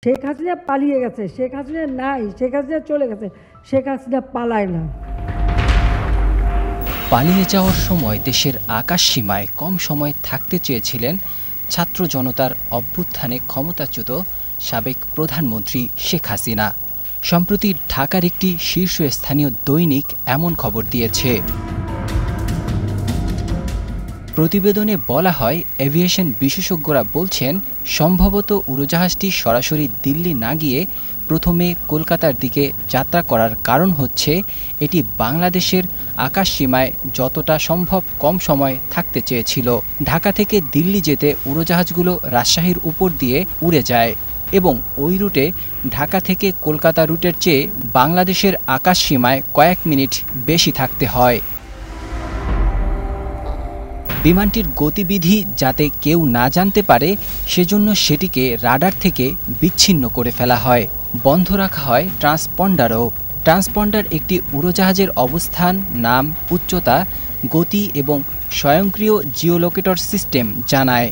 শেখ হাসিনা পালিয়ে গেছে, শেখ হাসিনা নাই, শেখ হাসিনা চলে গেছে, শেখ হাসিনা পালায় না। পালিয়ে যাওয়ার সময় দেশের আকাশ সীমায় কম সময় থাকতে চেয়েছিলেন ছাত্র জনতার অভ্যুত্থানে ক্ষমতাচ্যুত সাবেক প্রধানমন্ত্রী শেখ হাসিনা। সম্প্রতি ঢাকার একটি শীর্ষস্থানীয় দৈনিক এমন খবর দিয়েছে। প্রতিবেদনে বলা হয়, এভিয়েশন বিশেষজ্ঞরা বলছেন সম্ভবত উড়োজাহাজটি সরাসরি দিল্লি না গিয়ে প্রথমে কলকাতার দিকে যাত্রা করার কারণ হচ্ছে এটি বাংলাদেশের আকাশ সীমায় যতটা সম্ভব কম সময় থাকতে চেয়েছিল। ঢাকা থেকে দিল্লি যেতে উড়োজাহাজগুলো রাজশাহীর উপর দিয়ে উড়ে যায় এবং ওই রুটে ঢাকা থেকে কলকাতা রুটের চেয়ে বাংলাদেশের আকাশ সীমায় কয়েক মিনিট বেশি থাকতে হয়। বিমানটির গতিবিধি যাতে কেউ না জানতে পারে সেজন্য সেটিকে রাডার থেকে বিচ্ছিন্ন করে ফেলা হয়। বন্ধ রাখা হয় ট্রান্সপন্ডারও। ট্রান্সপন্ডার একটি উড়োজাহাজের অবস্থান, নাম, উচ্চতা, গতি এবং স্বয়ংক্রিয় জিওলোকেটর সিস্টেম জানায়।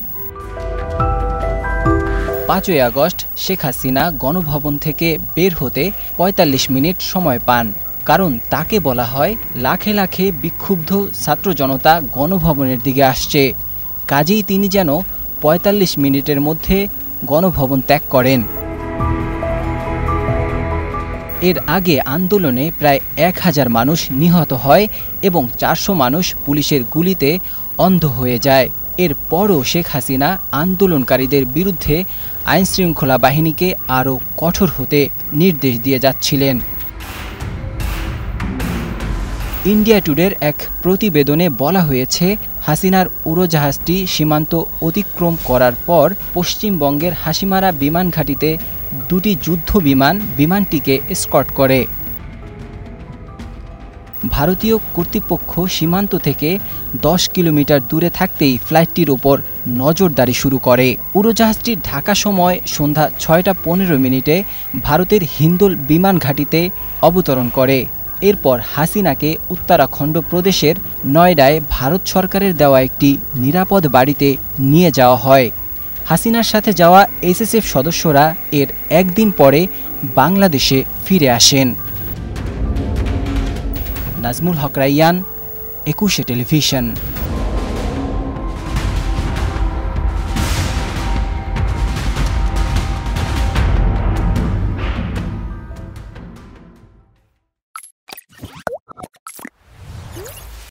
5ই আগস্ট শেখ হাসিনা গণভবন থেকে বের হতে ৪৫ মিনিট সময় পান, কারণ তাকে বলা হয় লাখে লাখে বিক্ষুব্ধ ছাত্র জনতা গণভবনের দিকে আসছে, কাজেই তিনি যেন ৪৫ মিনিটের মধ্যে গণভবন ত্যাগ করেন। এর আগে আন্দোলনে প্রায় ১,০০০ মানুষ নিহত হয় এবং ৪০০ মানুষ পুলিশের গুলিতে অন্ধ হয়ে যায়। এরপরও শেখ হাসিনা আন্দোলনকারীদের বিরুদ্ধে আইনশৃঙ্খলা বাহিনীকে আরও কঠোর হতে নির্দেশ দিয়ে যাচ্ছিলেন। ইন্ডিয়া টুডের এক প্রতিবেদনে বলা হয়েছে, হাসিনার উড়োজাহাজটি সীমান্ত অতিক্রম করার পর পশ্চিমবঙ্গের হাসিমারা বিমান ঘাঁটিতে দুটি যুদ্ধ বিমান বিমানটিকে এসকর্ট করে। ভারতীয় কর্তৃপক্ষ সীমান্ত থেকে ১০ কিলোমিটার দূরে থাকতেই ফ্লাইটটির ওপর নজরদারি শুরু করে। উড়োজাহাজটি ঢাকা সময় সন্ধ্যা ৬টা ১৫ মিনিটে ভারতের হিন্দোল বিমান ঘাঁটিতে অবতরণ করে। এরপর হাসিনাকে উত্তরাখণ্ড প্রদেশের নয়ডায় ভারত সরকারের দেওয়া একটি নিরাপদ বাড়িতে নিয়ে যাওয়া হয়। হাসিনার সাথে যাওয়া এসএসএফ সদস্যরা এর একদিন পরে বাংলাদেশে ফিরে আসেন। নাজমুল হক রাইয়ান, ২১শে টেলিভিশন।